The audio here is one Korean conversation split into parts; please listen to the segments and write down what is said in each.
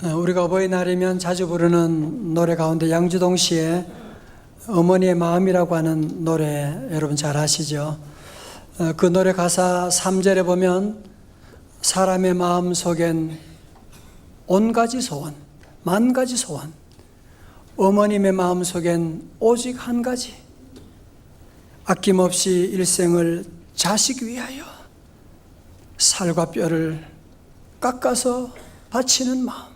우리가 어버이날이면 자주 부르는 노래 가운데 양주동 씨의 어머니의 마음이라고 하는 노래 여러분 잘 아시죠? 그 노래 가사 3절에 보면 사람의 마음 속엔 온 가지 소원, 만 가지 소원, 어머님의 마음 속엔 오직 한 가지, 아낌없이 일생을 자식 위하여 살과 뼈를 깎아서 바치는 마음.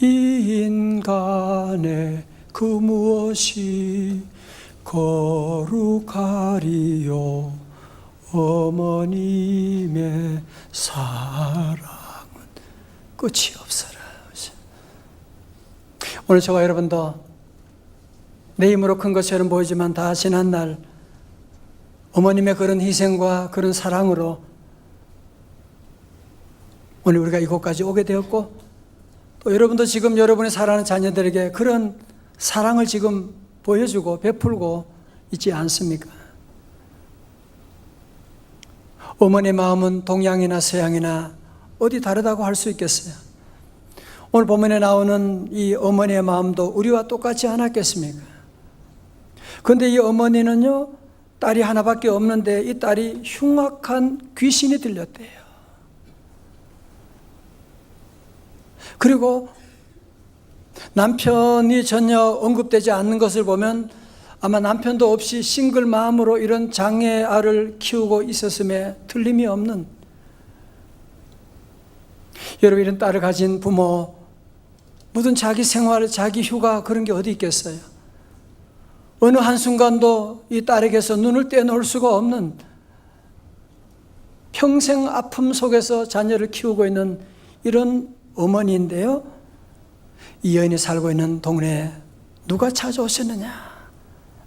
이 인간의 그 무엇이 거룩하리요 어머님의 사랑은 끝이 없어라. 오늘 저와 여러분도 내 힘으로 큰 것처럼 보이지만 다 지난 날 어머님의 그런 희생과 그런 사랑으로 오늘 우리가 이곳까지 오게 되었고, 또 여러분도 지금 여러분의 사랑하는 자녀들에게 그런 사랑을 지금 보여주고 베풀고 있지 않습니까? 어머니의 마음은 동양이나 서양이나 어디 다르다고 할 수 있겠어요? 오늘 본문에 나오는 이 어머니의 마음도 우리와 똑같지 않았겠습니까? 그런데 이 어머니는요, 딸이 하나밖에 없는데 이 딸이 흉악한 귀신이 들렸대요. 그리고 남편이 전혀 언급되지 않는 것을 보면 아마 남편도 없이 싱글 마음으로 이런 장애 아를 키우고 있었음에 틀림이 없는, 여러분 이런 딸을 가진 부모 모든 자기 생활, 자기 휴가 그런 게 어디 있겠어요? 어느 한순간도 이 딸에게서 눈을 떼놓을 수가 없는 평생 아픔 속에서 자녀를 키우고 있는 이런 어머니인데요, 이 여인이 살고 있는 동네에 누가 찾아오셨느냐?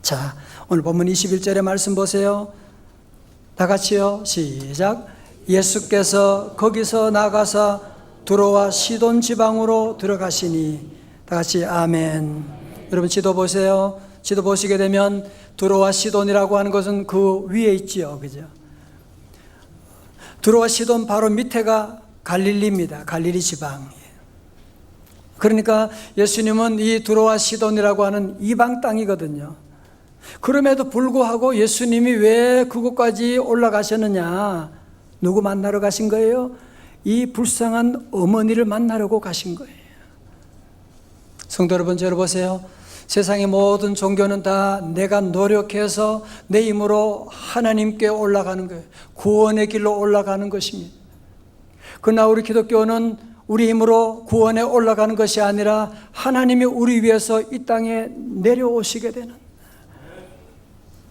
자, 오늘 본문 21절의 말씀 보세요. 다 같이요, 시작. 예수께서 거기서 나가사 두로와 시돈 지방으로 들어가시니, 다 같이 아멘. 여러분 지도 보세요. 지도 보시게 되면 두로와 시돈이라고 하는 것은 그 위에 있지요, 그죠? 두로와 시돈 바로 밑에가 갈릴리입니다. 갈릴리 지방. 그러니까 예수님은 이 두로와 시돈이라고 하는 이방 땅이거든요. 그럼에도 불구하고 예수님이 왜 그곳까지 올라가셨느냐? 누구 만나러 가신 거예요? 이 불쌍한 어머니를 만나려고 가신 거예요. 성도 여러분, 들어보세요. 세상의 모든 종교는 다 내가 노력해서 내 힘으로 하나님께 올라가는 거예요. 구원의 길로 올라가는 것입니다. 그러나 우리 기독교는 우리 힘으로 구원에 올라가는 것이 아니라 하나님이 우리 위해서 이 땅에 내려오시게 되는,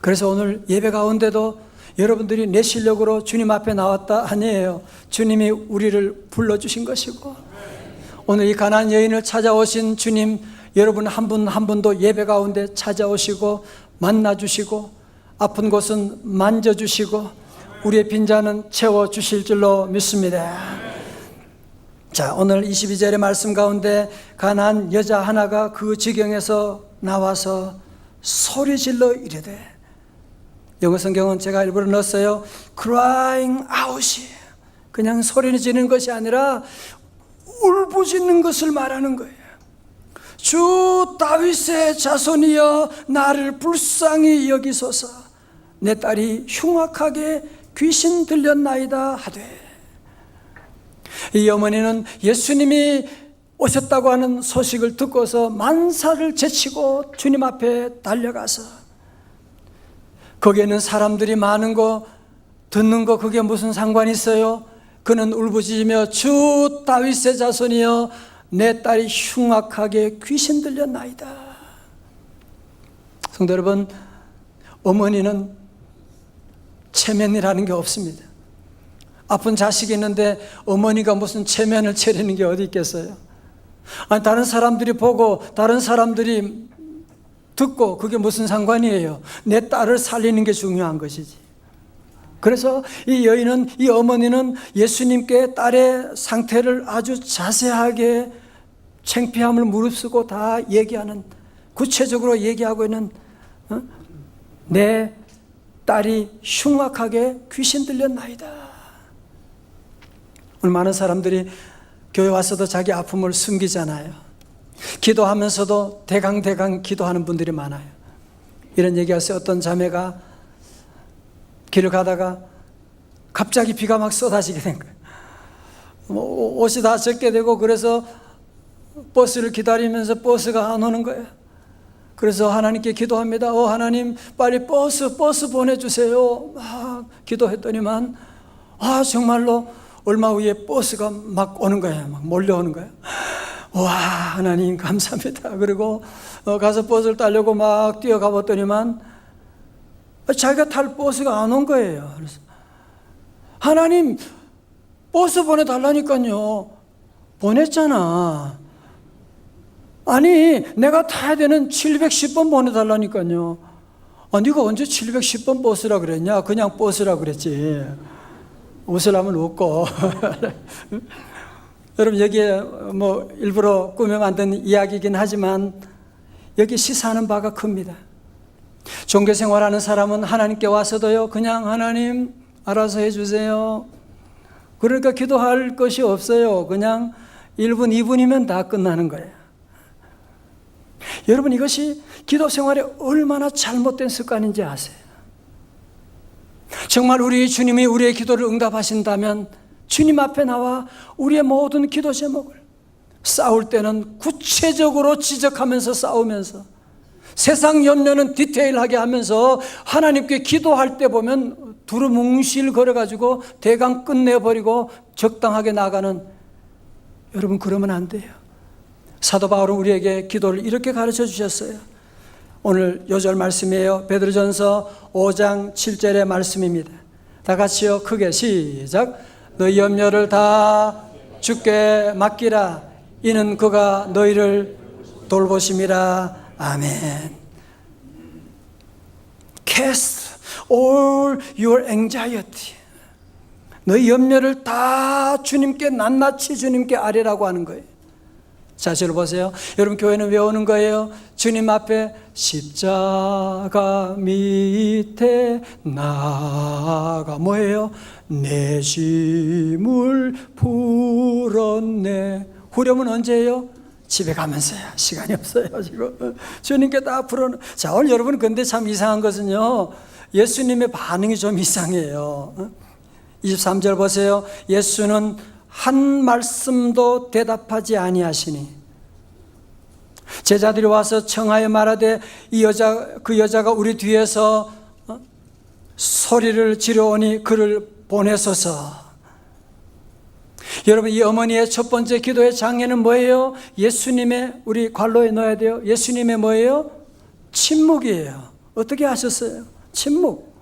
그래서 오늘 예배 가운데도 여러분들이 내 실력으로 주님 앞에 나왔다 아니에요. 주님이 우리를 불러주신 것이고, 오늘 이 가난한 여인을 찾아오신 주님, 여러분 한 분 한 분도 예배 가운데 찾아오시고 만나주시고 아픈 곳은 만져주시고 우리의 빈잔은 채워주실 줄로 믿습니다. 자, 오늘 22절의 말씀 가운데 가난한 여자 하나가 그 지경에서 나와서 소리질러 이르되, 영어 성경은 제가 일부러 넣었어요. crying out이 그냥 소리를 지르는 것이 아니라 울부짖는 것을 말하는 거예요. 주 다윗의 자손이여 나를 불쌍히 여기소서, 내 딸이 흉악하게 귀신 들렸나이다 하되. 이 어머니는 예수님이 오셨다고 하는 소식을 듣고서 만사를 제치고 주님 앞에 달려가서, 거기에는 사람들이 많은 거 듣는 거 그게 무슨 상관이 있어요? 그는 울부짖으며 주 다윗의 자손이여 내 딸이 흉악하게 귀신 들렸나이다. 성도 여러분, 어머니는 체면이라는 게 없습니다. 아픈 자식이 있는데 어머니가 무슨 체면을 차리는 게 어디 있겠어요? 아니, 다른 사람들이 보고 다른 사람들이 듣고 그게 무슨 상관이에요? 내 딸을 살리는 게 중요한 것이지. 그래서 이 여인은, 이 어머니는 예수님께 딸의 상태를 아주 자세하게 창피함을 무릅쓰고 다 얘기하는, 구체적으로 얘기하고 있는, 내 딸이 흉악하게 귀신 들렸나이다. 오늘 많은 사람들이 교회 와서도 자기 아픔을 숨기잖아요. 기도하면서도 대강 기도하는 분들이 많아요. 이런 얘기했어요. 어떤 자매가 길을 가다가 갑자기 비가 막 쏟아지게 된 거예요. 옷이 다 젖게 되고, 그래서 버스를 기다리면서 버스가 안 오는 거예요. 그래서 하나님께 기도합니다. 하나님, 빨리 버스 보내주세요. 막 기도했더니만, 정말로 얼마 후에 버스가 막 오는 거예요. 막 몰려오는 거예요. 와, 하나님 감사합니다. 그리고 가서 버스를 타려고 막 뛰어가 봤더니만 자기가 탈 버스가 안 온 거예요. 그래서 하나님, 버스 보내달라니까요. 보냈잖아. 아니, 내가 타야 되는 710번 보내달라니까요. 네가 언제 710번 버스라 그랬냐? 그냥 버스라 그랬지. 웃으려면 웃고. 여러분, 여기에 뭐 일부러 꾸며 만든 이야기이긴 하지만 여기 시사하는 바가 큽니다. 종교생활하는 사람은 하나님께 와서도요, 그냥 하나님 알아서 해주세요. 그러니까 기도할 것이 없어요. 그냥 1분, 2분이면 다 끝나는 거예요. 여러분, 이것이 기도 생활에 얼마나 잘못된 습관인지 아세요? 정말 우리 주님이 우리의 기도를 응답하신다면 주님 앞에 나와 우리의 모든 기도 제목을 싸울 때는 구체적으로 지적하면서 싸우면서, 세상 염려는 디테일하게 하면서 하나님께 기도할 때 보면 두루뭉실 걸어가지고 대강 끝내버리고 적당하게 나가는, 여러분, 그러면 안 돼요. 사도 바울은 우리에게 기도를 이렇게 가르쳐 주셨어요. 오늘 요절 말씀이에요. 베드로전서 5장 7절의 말씀입니다. 다 같이요, 크게 시작. 너희 염려를 다 주께 맡기라. 이는 그가 너희를 돌보심이라. 아멘. Cast all your anxiety. 너희 염려를 다 주님께, 낱낱이 주님께 아뢰라고 하는 거예요. 자, 저를 보세요. 여러분, 교회는 왜 오는 거예요? 주님 앞에 십자가 밑에 나가 뭐예요? 내 짐을 풀었네. 후렴은 언제예요? 집에 가면서야. 시간이 없어요 지금. 주님께 다 풀어놓은. 자, 오늘 여러분, 근데 참 이상한 것은요, 예수님의 반응이 좀 이상해요. 23절 보세요. 예수는 한 말씀도 대답하지 아니하시니 제자들이 와서 청하여 말하되 그 여자가 우리 뒤에서 소리를 지르오니 그를 보내소서. 여러분, 이 어머니의 첫 번째 기도의 장애는 뭐예요? 예수님의, 우리 관로에 넣어야 돼요. 예수님의 뭐예요? 침묵이에요. 어떻게 하셨어요? 침묵.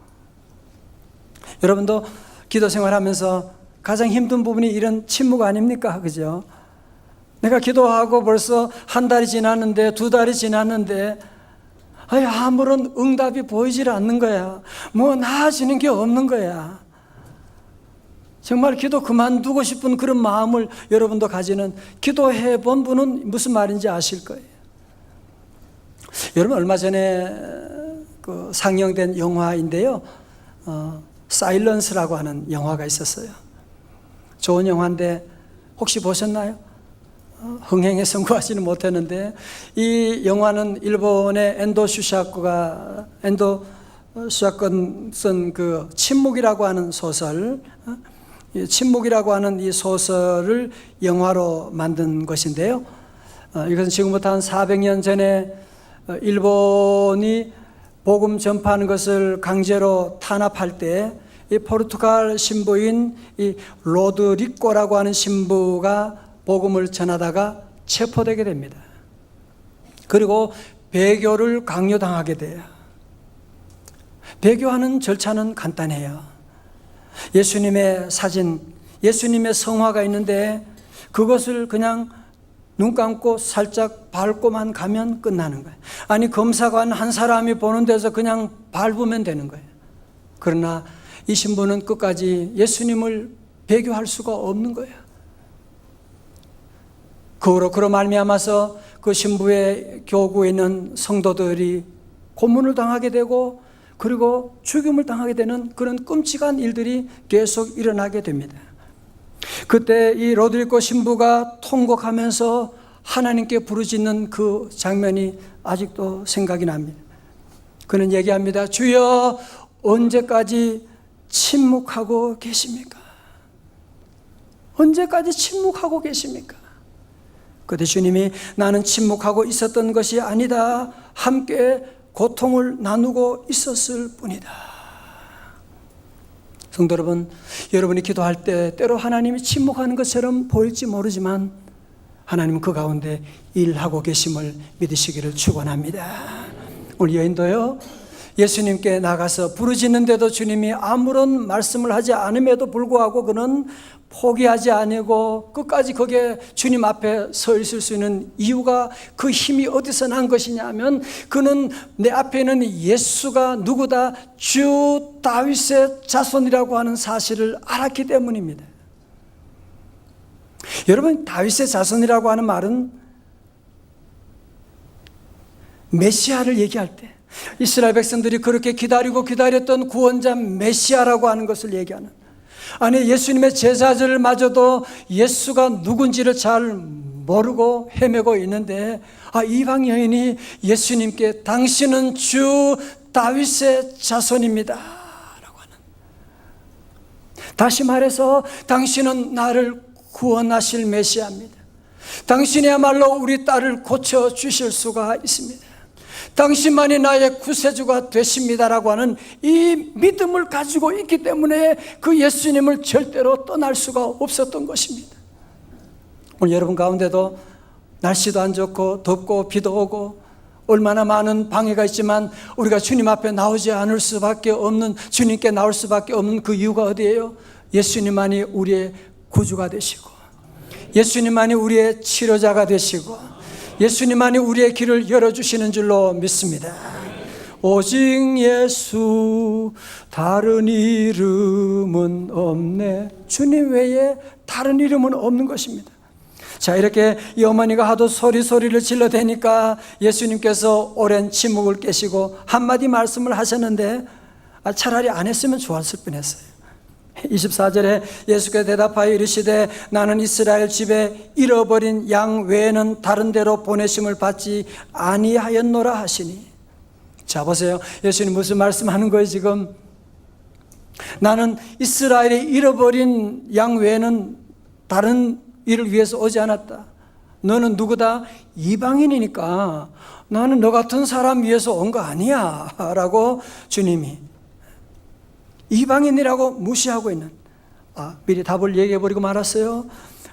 여러분도 기도 생활하면서 가장 힘든 부분이 이런 침묵 아닙니까? 그죠? 내가 기도하고 벌써 한 달이 지났는데, 2달이 지났는데, 아무런 응답이 보이질 않는 거야. 뭐 나아지는 게 없는 거야. 정말 기도 그만두고 싶은 그런 마음을 여러분도 가지는, 기도해 본 분은 무슨 말인지 아실 거예요. 여러분, 얼마 전에 그 상영된 영화인데요, 사일런스라고 하는 영화가 있었어요. 좋은 영화인데 혹시 보셨나요? 흥행에 성공하지는 못했는데, 이 영화는 일본의 엔도 슈샤코가 쓴 그 침묵이라고 하는 소설, 침묵이라고 하는 이 소설을 영화로 만든 것인데요, 이것은 지금부터 한 400년 전에 일본이 복음 전파하는 것을 강제로 탄압할 때 이 포르투갈 신부인 이 로드리꼬라고 하는 신부가 복음을 전하다가 체포되게 됩니다. 그리고 배교를 강요당하게 돼요. 배교하는 절차는 간단해요. 예수님의 사진, 예수님의 성화가 있는데 그것을 그냥 눈 감고 살짝 밟고만 가면 끝나는 거예요. 아니, 검사관 한 사람이 보는 데서 그냥 밟으면 되는 거예요. 그러나 이 신부는 끝까지 예수님을 배교할 수가 없는 거예요. 그로 말미암아서 그 신부의 교구에 있는 성도들이 고문을 당하게 되고, 그리고 죽임을 당하게 되는 그런 끔찍한 일들이 계속 일어나게 됩니다. 그때 이 로드리고 신부가 통곡하면서 하나님께 부르짖는 그 장면이 아직도 생각이 납니다. 그는 얘기합니다. 주여, 언제까지 침묵하고 계십니까? 언제까지 침묵하고 계십니까? 그때 주님이 나는 침묵하고 있었던 것이 아니다. 함께 고통을 나누고 있었을 뿐이다. 성도 여러분, 여러분이 기도할 때 때로 하나님이 침묵하는 것처럼 보일지 모르지만 하나님은 그 가운데 일하고 계심을 믿으시기를 축원합니다. 우리 여인도요, 예수님께 나가서 부르짖는데도 주님이 아무런 말씀을 하지 않음에도 불구하고 그는 포기하지 아니고 끝까지 거기에 주님 앞에 서 있을 수 있는 이유가, 그 힘이 어디서 난 것이냐 하면 그는 내 앞에 있는 예수가 누구다? 주 다윗의 자손이라고 하는 사실을 알았기 때문입니다. 여러분, 다윗의 자손이라고 하는 말은 메시아를 얘기할 때 이스라엘 백성들이 그렇게 기다리고 기다렸던 구원자 메시아라고 하는 것을 얘기하는, 아니 예수님의 제자들마저도 예수가 누군지를 잘 모르고 헤매고 있는데, 이방 여인이 예수님께 당신은 주 다윗의 자손입니다 라고 하는, 다시 말해서 당신은 나를 구원하실 메시아입니다. 당신이야말로 우리 딸을 고쳐주실 수가 있습니다. 당신만이 나의 구세주가 되십니다라고 하는 이 믿음을 가지고 있기 때문에 그 예수님을 절대로 떠날 수가 없었던 것입니다. 오늘 여러분 가운데도 날씨도 안 좋고 덥고 비도 오고 얼마나 많은 방해가 있지만 우리가 주님 앞에 나오지 않을 수밖에 없는, 주님께 나올 수밖에 없는 그 이유가 어디예요? 예수님만이 우리의 구주가 되시고, 예수님만이 우리의 치료자가 되시고, 예수님만이 우리의 길을 열어주시는 줄로 믿습니다. 오직 예수, 다른 이름은 없네. 주님 외에 다른 이름은 없는 것입니다. 자, 이렇게 이 어머니가 하도 소리를 질러대니까 예수님께서 오랜 침묵을 깨시고 한마디 말씀을 하셨는데 차라리 안 했으면 좋았을 뻔했어요. 24절에 예수께서 대답하여 이르시되 나는 이스라엘 집에 잃어버린 양 외에는 다른 데로 보내심을 받지 아니하였노라 하시니. 자, 보세요. 예수님 무슨 말씀하는 거예요 지금? 나는 이스라엘의 잃어버린 양 외에는 다른 일을 위해서 오지 않았다. 너는 누구다? 이방인이니까 나는 너 같은 사람 위해서 온 거 아니야 라고 주님이 이방인이라고 무시하고 있는, 미리 답을 얘기해버리고 말았어요.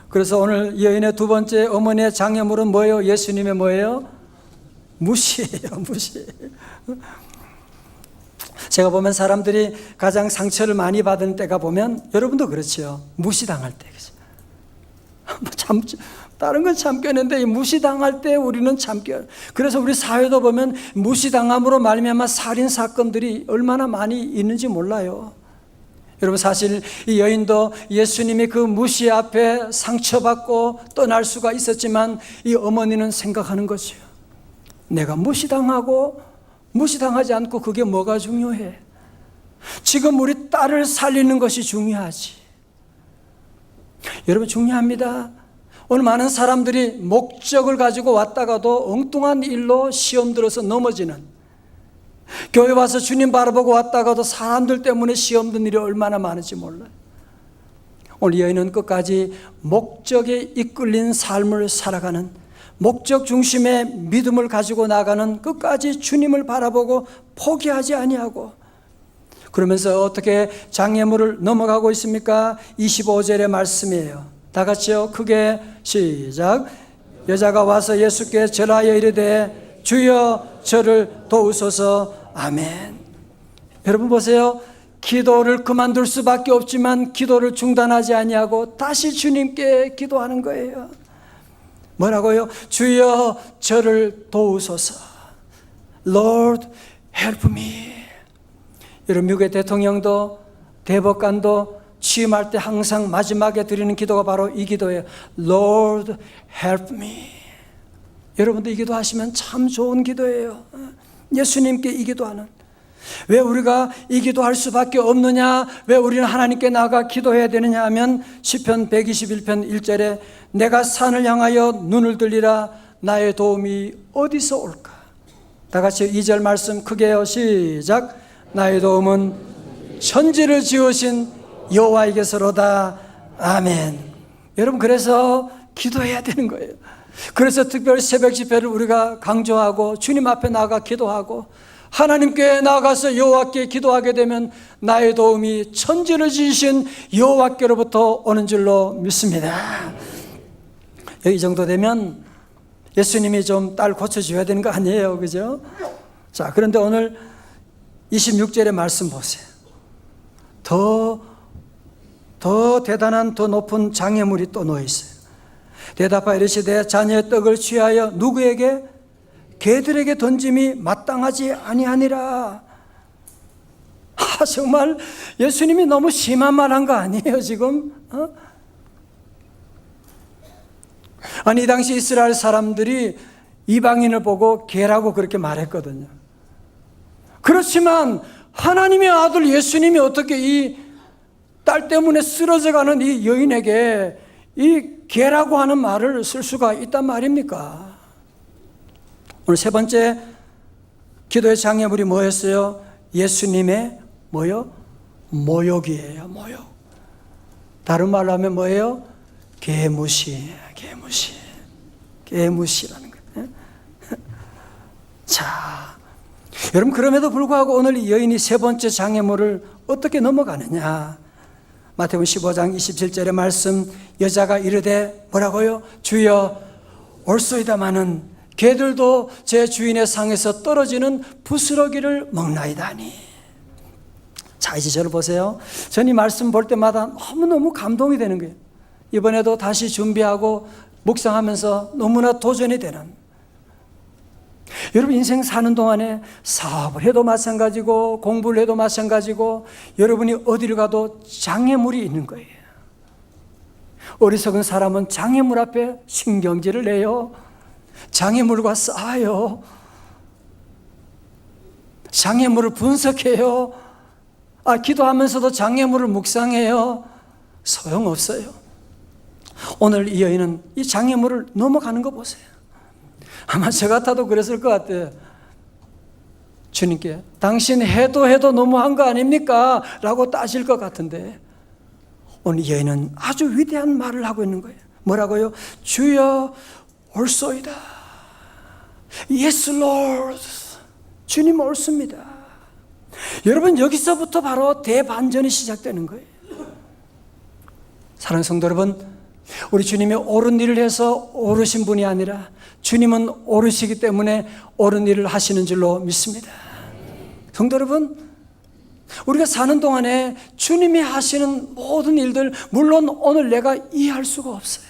그래서 오늘 여인의 두 번째 어머니의 장애물은 뭐예요? 예수님의 뭐예요? 무시예요. 무시. 제가 보면 사람들이 가장 상처를 많이 받은 때가 보면, 여러분도 그렇죠, 무시당할 때. 다른 건 참겠는데 무시당할 때 우리는 참겨. 그래서 우리 사회도 보면 무시당함으로 말미암아 살인 사건들이 얼마나 많이 있는지 몰라요. 여러분, 사실 이 여인도 예수님이 그 무시 앞에 상처받고 떠날 수가 있었지만 이 어머니는 생각하는 거죠. 내가 무시당하고 무시당하지 않고 그게 뭐가 중요해? 지금 우리 딸을 살리는 것이 중요하지. 여러분, 중요합니다. 오늘 많은 사람들이 목적을 가지고 왔다가도 엉뚱한 일로 시험 들어서 넘어지는, 교회 와서 주님 바라보고 왔다가도 사람들 때문에 시험 든 일이 얼마나 많은지 몰라요. 오늘 여인은 끝까지 목적에 이끌린 삶을 살아가는, 목적 중심의 믿음을 가지고 나가는, 끝까지 주님을 바라보고 포기하지 아니하고, 그러면서 어떻게 장애물을 넘어가고 있습니까? 25절의 말씀이에요. 다 같이요, 크게 시작. 여자가 와서 예수께 절하여 이르되 주여 저를 도우소서. 아멘. 여러분 보세요. 기도를 그만둘 수밖에 없지만 기도를 중단하지 아니하고 다시 주님께 기도하는 거예요. 뭐라고요? 주여 저를 도우소서. Lord help me. 여러분, 미국의 대통령도 대법관도 취임할 때 항상 마지막에 드리는 기도가 바로 이 기도예요. Lord help me. 여러분도 이 기도 하시면 참 좋은 기도예요. 예수님께 이 기도하는. 왜 우리가 이 기도할 수밖에 없느냐? 왜 우리는 하나님께 나아가 기도해야 되느냐 하면 시편 121편 1절에 내가 산을 향하여 눈을 들리라 나의 도움이 어디서 올까? 다 같이 2절 말씀 크게요. 시작. 나의 도움은 천지를 지으신 여호와에게서로다. 아멘. 여러분, 그래서 기도해야 되는 거예요. 그래서 특별히 새벽 집회를 우리가 강조하고 주님 앞에 나아가 기도하고 하나님께 나아가서 여호와께 기도하게 되면 나의 도움이 천지를 지으신 여호와께로부터 오는 줄로 믿습니다. 이 정도 되면 예수님이 좀 딸 고쳐줘야 되는 거 아니에요, 그죠? 자, 그런데 오늘 26절의 말씀 보세요. 더 대단한, 더 높은 장애물이 또 놓여 있어요. 대답하여 이르시되 자녀의 떡을 취하여 누구에게? 개들에게 던짐이 마땅하지 아니하니라. 정말 예수님이 너무 심한 말 한 거 아니에요 지금? 아니, 이 당시 이스라엘 사람들이 이방인을 보고 개라고 그렇게 말했거든요. 그렇지만 하나님의 아들 예수님이 어떻게 이 딸 때문에 쓰러져가는 이 여인에게 이 개라고 하는 말을 쓸 수가 있단 말입니까? 오늘 세 번째 기도의 장애물이 뭐였어요? 예수님의 뭐요? 모욕이에요. 모욕. 다른 말로 하면 뭐예요? 개무시. 개무시라는 거예요. 자, 여러분, 그럼에도 불구하고 오늘 이 여인이 세 번째 장애물을 어떻게 넘어가느냐? 마태복음 15장 27절의 말씀, 여자가 이르되 뭐라고요? 주여 올소이다마는 개들도 제 주인의 상에서 떨어지는 부스러기를 먹나이다니. 자, 이제 저를 보세요. 저는 이 말씀 볼 때마다 너무너무 감동이 되는 거예요. 이번에도 다시 준비하고 묵상하면서 너무나 도전이 되는. 여러분, 인생 사는 동안에 사업을 해도 마찬가지고 공부를 해도 마찬가지고 여러분이 어디를 가도 장애물이 있는 거예요. 어리석은 사람은 장애물 앞에 신경질을 내요. 장애물과 싸워요. 장애물을 분석해요. 기도하면서도 장애물을 묵상해요. 소용없어요. 오늘 이 여인은 이 장애물을 넘어가는 거 보세요. 아마 저 같아도 그랬을 것 같아요. 주님께 당신 해도 너무한 거 아닙니까? 라고 따질 것 같은데 오늘 이 여인은 아주 위대한 말을 하고 있는 거예요. 뭐라고요? 주여 올소이다. Yes, Lord. 주님 옳습니다. 여러분, 여기서부터 바로 대반전이 시작되는 거예요. 사랑하는 성도 여러분, 우리 주님이 옳은 일을 해서 옳으신 분이 아니라 주님은 옳으시기 때문에 옳은 일을 하시는 줄로 믿습니다. 성도 여러분, 우리가 사는 동안에 주님이 하시는 모든 일들, 물론 오늘 내가 이해할 수가 없어요.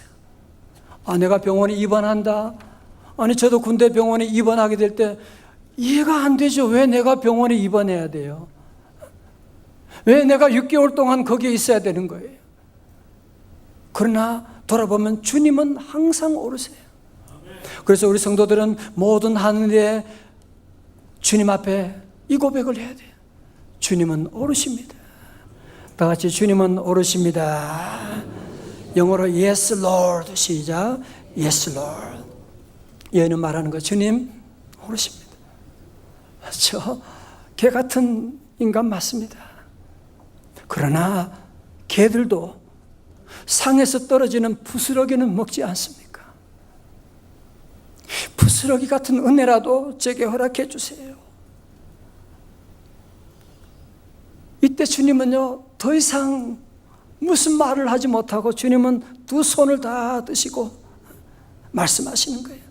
내가 병원에 입원한다. 아니, 저도 군대 병원에 입원하게 될 때 이해가 안 되죠. 왜 내가 병원에 입원해야 돼요? 왜 내가 6개월 동안 거기에 있어야 되는 거예요? 그러나 돌아보면 주님은 항상 옳으세요. 그래서 우리 성도들은 모든 하늘에 주님 앞에 이 고백을 해야 돼요. 주님은 옳으십니다. 다 같이 주님은 옳으십니다. 영어로 Yes, Lord. 시작. Yes, Lord. 얘는 말하는 거, 주님 옳으십니다. 저 개 같은 인간 맞습니다. 그러나 개들도 상에서 떨어지는 부스러기는 먹지 않습니까? 부스러기 같은 은혜라도 제게 허락해 주세요. 이때 주님은요, 더 이상 무슨 말을 하지 못하고 주님은 두 손을 다 드시고 말씀하시는 거예요.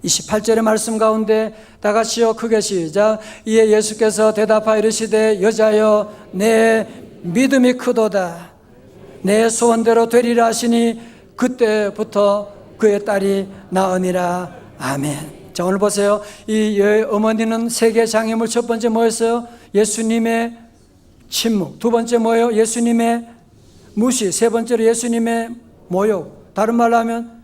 28절의 말씀 가운데 다 같이요, 크게 시작. 이에 예수께서 대답하여 이르시되 여자여 내 믿음이 크도다. 내 소원대로 되리라 하시니 그때부터 그의 딸이 나으니라. 아멘. 자, 오늘 보세요. 이 어머니는 세 개의 장애물, 첫 번째 뭐였어요? 예수님의 침묵. 두 번째 뭐예요? 예수님의 무시. 세 번째로 예수님의 모욕. 다른 말로 하면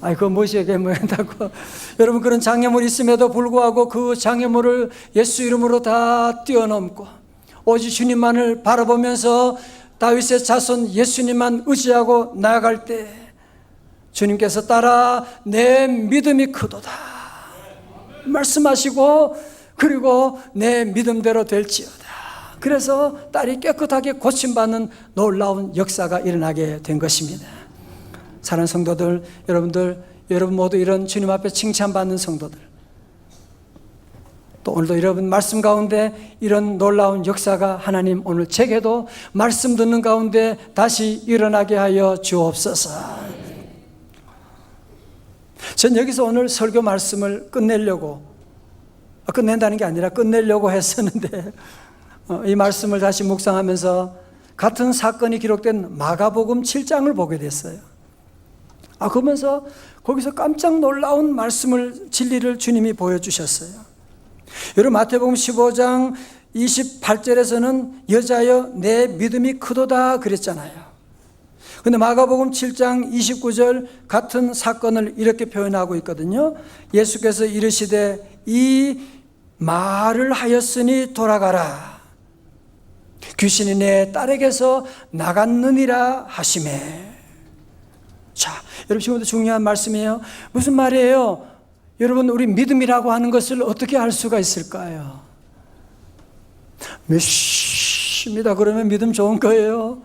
아이, 그거 무엇이게 뭐한다고. 여러분, 그런 장애물이 있음에도 불구하고 그 장애물을 예수 이름으로 다 뛰어넘고 오직 주님만을 바라보면서 다윗의 자손 예수님만 의지하고 나아갈 때 주님께서 따라 내 믿음이 크도다 말씀하시고, 그리고 내 믿음대로 될지어다. 그래서 딸이 깨끗하게 고침받는 놀라운 역사가 일어나게 된 것입니다. 사랑하는 성도들, 여러분 모두 이런 주님 앞에 칭찬받는 성도들, 또 오늘도 여러분 말씀 가운데 이런 놀라운 역사가 하나님 오늘 제게도 말씀 듣는 가운데 다시 일어나게 하여 주옵소서. 전 여기서 오늘 설교 말씀을 끝낸다는 게 아니라 끝내려고 했었는데, 이 말씀을 다시 묵상하면서 같은 사건이 기록된 마가복음 7장을 보게 됐어요. 그러면서 거기서 깜짝 놀라운 말씀을, 진리를 주님이 보여주셨어요. 여러분, 마태복음 15장 28절에서는 여자여 내 믿음이 크도다 그랬잖아요. 근데 마가복음 7장 29절 같은 사건을 이렇게 표현하고 있거든요. 예수께서 이르시되 이 말을 하였으니 돌아가라. 귀신이 내 딸에게서 나갔느니라 하시매. 자, 여러분, 지금도 중요한 말씀이에요. 무슨 말이에요? 여러분, 우리 믿음이라고 하는 것을 어떻게 알 수가 있을까요? 믿습니다 그러면 믿음 좋은 거예요.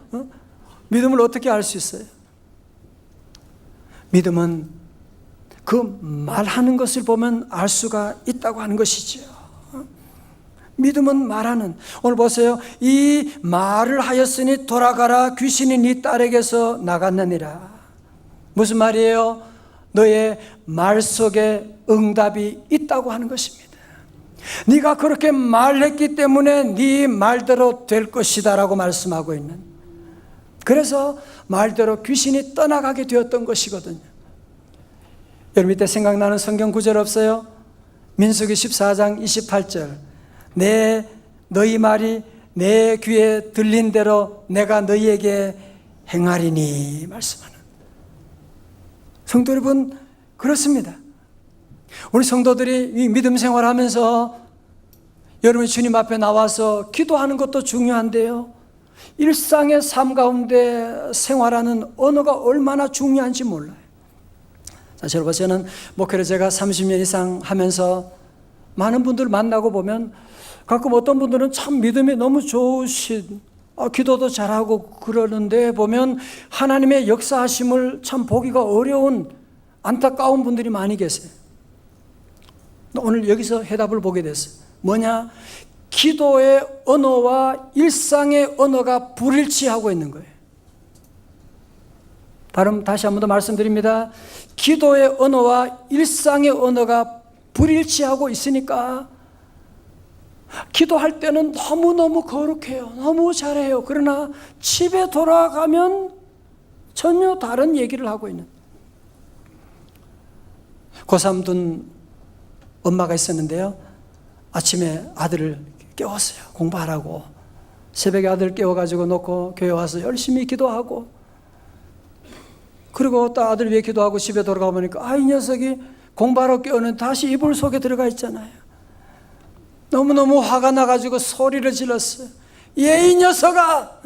믿음을 어떻게 알 수 있어요? 믿음은 그 말하는 것을 보면 알 수가 있다고 하는 것이죠. 믿음은 말하는, 오늘 보세요. 이 말을 하였으니 돌아가라. 귀신이 네 딸에게서 나갔느니라. 무슨 말이에요? 너의 말 속에 응답이 있다고 하는 것입니다. 네가 그렇게 말했기 때문에 네 말대로 될 것이다 라고 말씀하고 있는, 그래서 말대로 귀신이 떠나가게 되었던 것이거든요. 여러분, 이때 생각나는 성경 구절 없어요? 민수기 14장 28절 너희 말이 내 귀에 들린 대로 내가 너희에게 행하리니 말씀하는. 성도 여러분, 그렇습니다. 우리 성도들이 이 믿음 생활하면서 여러분이 주님 앞에 나와서 기도하는 것도 중요한데요, 일상의 삶 가운데 생활하는 언어가 얼마나 중요한지 몰라요. 사실 여러분, 저는 목회를 제가 30년 이상 하면서 많은 분들 만나고 보면 가끔 어떤 분들은 참 믿음이 너무 좋으신, 기도도 잘하고 그러는데 보면 하나님의 역사하심을 참 보기가 어려운 안타까운 분들이 많이 계세요. 오늘 여기서 해답을 보게 됐어요. 뭐냐? 기도의 언어와 일상의 언어가 불일치하고 있는 거예요. 다시 한 번 더 말씀드립니다. 기도의 언어와 일상의 언어가 불일치하고 있으니까 기도할 때는 너무너무 거룩해요. 너무 잘해요. 그러나 집에 돌아가면 전혀 다른 얘기를 하고 있는. 고3 둔 엄마가 있었는데요, 아침에 아들을 깨웠어요. 공부하라고. 새벽에 아들 깨워가지고 놓고 교회 와서 열심히 기도하고, 그리고 또 아들 위해 기도하고 집에 돌아가 보니까 이 녀석이 공부하러 깨우는 다시 이불 속에 들어가 있잖아요. 너무너무 화가 나가지고 소리를 질렀어요. 이 녀석아,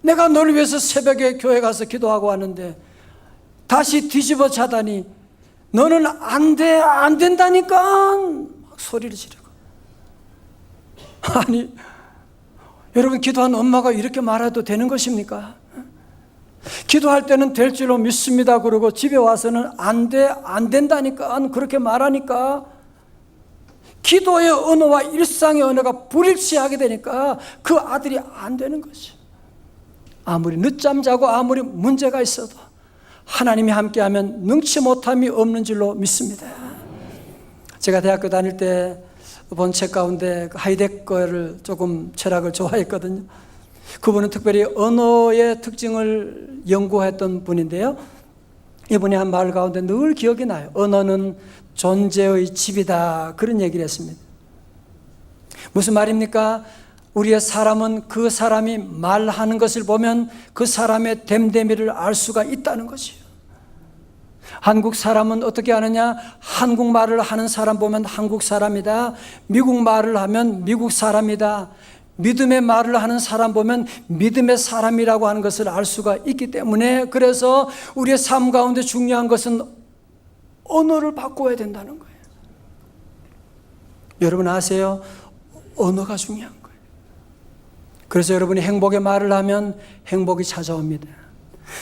내가 너를 위해서 새벽에 교회 가서 기도하고 왔는데 다시 뒤집어 자다니 너는 안 돼, 안 된다니까 막 소리를 지르고. 아니, 여러분, 기도한 엄마가 이렇게 말해도 되는 것입니까? 기도할 때는 될 줄로 믿습니다 그러고 집에 와서는 안 돼, 안 된다니까 그렇게 말하니까 기도의 언어와 일상의 언어가 불일치하게 되니까 그 아들이 안 되는 거죠. 아무리 늦잠 자고 아무리 문제가 있어도 하나님이 함께하면 능치 못함이 없는 줄로 믿습니다. 제가 대학교 다닐 때 본 책 가운데 하이데거를 조금 철학을 좋아했거든요. 그분은 특별히 언어의 특징을 연구했던 분인데요, 이분이 한 말 가운데 늘 기억이 나요. 언어는 존재의 집이다, 그런 얘기를 했습니다. 무슨 말입니까? 우리의 사람은 그 사람이 말하는 것을 보면 그 사람의 됨됨이를 알 수가 있다는 것이에요. 한국 사람은 어떻게 하느냐? 한국말을 하는 사람 보면 한국 사람이다. 미국 말을 하면 미국 사람이다. 믿음의 말을 하는 사람 보면 믿음의 사람이라고 하는 것을 알 수가 있기 때문에, 그래서 우리의 삶 가운데 중요한 것은 언어를 바꿔야 된다는 거예요. 여러분 아세요? 언어가 중요한 거예요. 그래서 여러분이 행복의 말을 하면 행복이 찾아옵니다.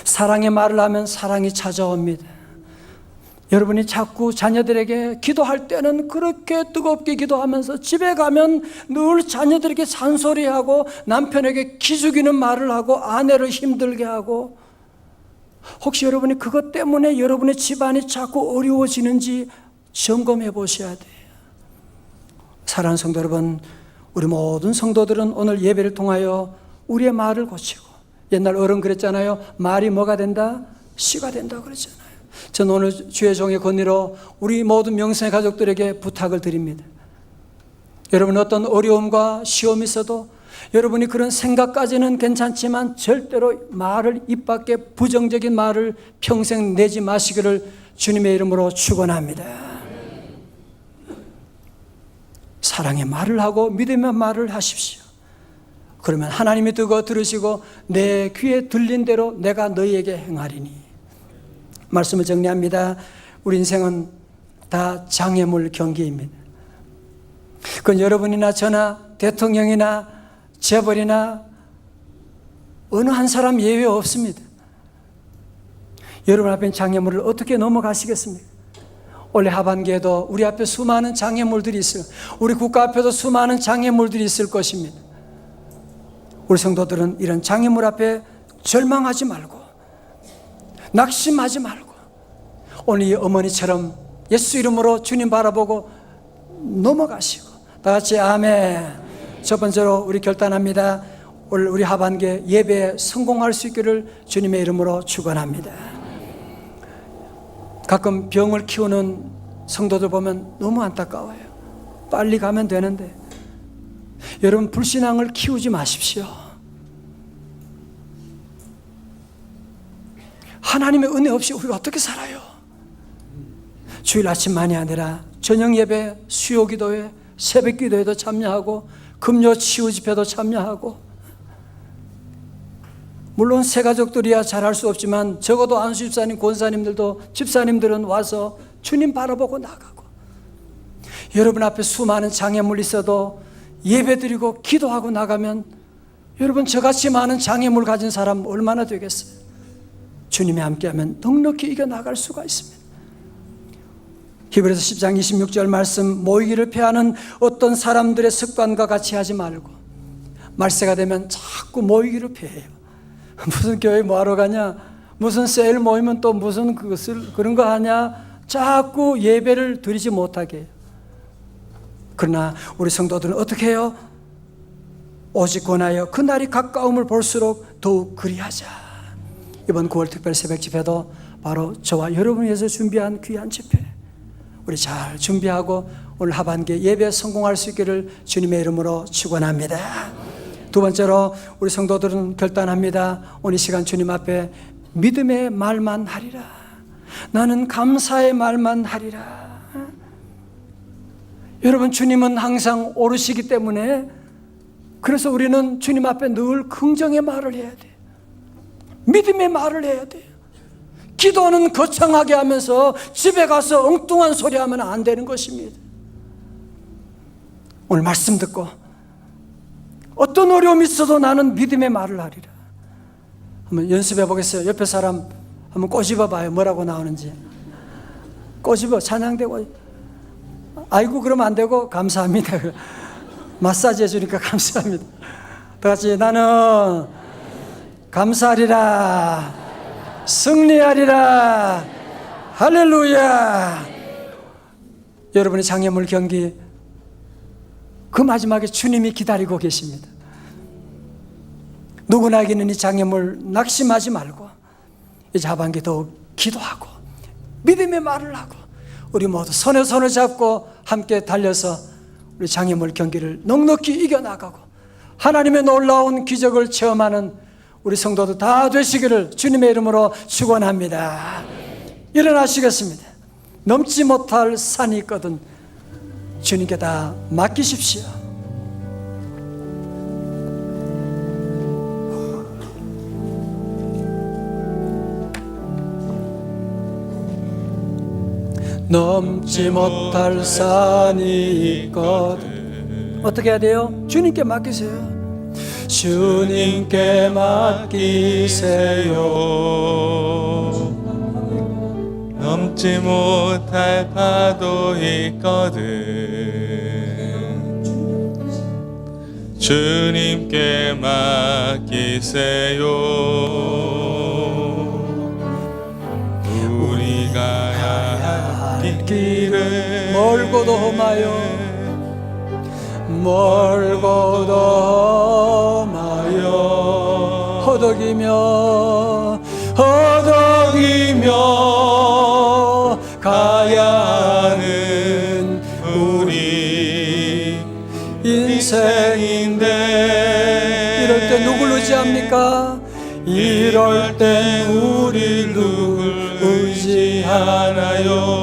사랑의 말을 하면 사랑이 찾아옵니다. 여러분이 자꾸 자녀들에게 기도할 때는 그렇게 뜨겁게 기도하면서 집에 가면 늘 자녀들에게 잔소리하고 남편에게 기죽이는 말을 하고 아내를 힘들게 하고, 혹시 여러분이 그것 때문에 여러분의 집안이 자꾸 어려워지는지 점검해 보셔야 돼요. 사랑하는 성도 여러분, 우리 모든 성도들은 오늘 예배를 통하여 우리의 말을 고치고, 옛날 어른 그랬잖아요. 말이 뭐가 된다? 씨가 된다 그랬잖아요. 저는 오늘 주의 종의 권위로 우리 모든 명성의 가족들에게 부탁을 드립니다. 여러분 어떤 어려움과 시험이 있어도 여러분이 그런 생각까지는 괜찮지만 절대로 말을, 입 밖에 부정적인 말을 평생 내지 마시기를 주님의 이름으로 축원합니다. 사랑의 말을 하고 믿음의 말을 하십시오. 그러면 하나님이 들으시고 내 귀에 들린 대로 내가 너희에게 행하리니. 말씀을 정리합니다. 우리 인생은 다 장애물 경기입니다. 그건 여러분이나 저나 대통령이나 재벌이나 어느 한 사람 예외 없습니다. 여러분 앞에 장애물을 어떻게 넘어가시겠습니까? 올해 하반기에도 우리 앞에 수많은 장애물들이 있어요. 우리 국가 앞에도 수많은 장애물들이 있을 것입니다. 우리 성도들은 이런 장애물 앞에 절망하지 말고 낙심하지 말고 오늘 이 어머니처럼 예수 이름으로 주님 바라보고 넘어가시고, 다 같이 아멘. 첫 번째로 우리 결단합니다. 오늘 우리 하반기에 예배에 성공할 수 있기를 주님의 이름으로 축원합니다. 가끔 병을 키우는 성도들 보면 너무 안타까워요. 빨리 가면 되는데. 여러분 불신앙을 키우지 마십시오. 하나님의 은혜 없이 우리가 어떻게 살아요? 주일 아침만이 아니라 저녁 예배, 수요 기도회, 새벽 기도회도 참여하고 금요 치유 집회도 참여하고, 물론 새 가족들이야 잘할 수 없지만 적어도 안수 집사님, 권사님들도, 집사님들은 와서 주님 바라보고 나가고, 여러분 앞에 수많은 장애물이 있어도 예배드리고 기도하고 나가면 여러분 저같이 많은 장애물 가진 사람 얼마나 되겠어요? 주님이 함께하면 넉넉히 이겨나갈 수가 있습니다. 히브리서 10장 26절 말씀, 모이기를 피하는 어떤 사람들의 습관과 같이 하지 말고, 말세가 되면 자꾸 모이기를 피해요. 무슨 교회 뭐하러 가냐, 무슨 세일 모이면 또 무슨 그런 거 하냐, 자꾸 예배를 드리지 못하게 해요. 그러나 우리 성도들은 어떻게 해요? 오직 권하여 그날이 가까움을 볼수록 더욱 그리하자. 이번 9월 특별 새벽 집회도 바로 저와 여러분을 위해서 준비한 귀한 집회, 우리 잘 준비하고 오늘 하반기에 예배에 성공할 수 있기를 주님의 이름으로 축원합니다. 두 번째로 우리 성도들은 결단합니다. 오늘 이 시간 주님 앞에 믿음의 말만 하리라. 나는 감사의 말만 하리라. 여러분 주님은 항상 오르시기 때문에, 그래서 우리는 주님 앞에 늘 긍정의 말을 해야 돼요. 믿음의 말을 해야 돼요. 기도는 거창하게 하면서 집에 가서 엉뚱한 소리 하면 안 되는 것입니다. 오늘 말씀 듣고 어떤 어려움이 있어도 나는 믿음의 말을 하리라. 한번 연습해 보겠어요. 옆에 사람 한번 꼬집어 봐요. 뭐라고 나오는지. 꼬집어, 찬양되고. 아이고 그러면 안 되고 감사합니다. 마사지 해주니까 감사합니다. 다 같이 나는 감사하리라, 승리하리라, 할렐루야. 여러분의 장애물 경기 그 마지막에 주님이 기다리고 계십니다. 누구나 이기는 이 장애물 낙심하지 말고 이제 하반기 더욱 기도하고 믿음의 말을 하고 우리 모두 손에 손을 잡고 함께 달려서 우리 장애물 경기를 넉넉히 이겨나가고 하나님의 놀라운 기적을 체험하는 우리 성도들 다 되시기를 주님의 이름으로 축원합니다. 일어나시겠습니다. 넘지 못할 산이 있거든 주님께 다 맡기십시오. 넘지 못할 산이 있거든. 어떻게 해야 돼요? 주님께 맡기세요. 주님께 맡기세요. 넘지 못할 파도 있거든. 주님께 맡기세요. 우리가 가야 할 길을 멀고도 험하여 멀고도 험하여 허덕이며 가야 하는 우리 인생인데 이럴 때 누굴 의지합니까? 이럴 땐 우리 누굴 의지하나요?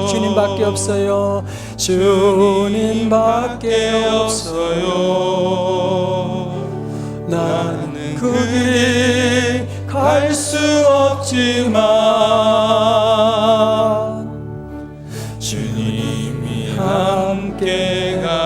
주님밖에 없어요. 주님밖에 없어요. 나는 그 길 갈 수 없지만 주님이 함께 가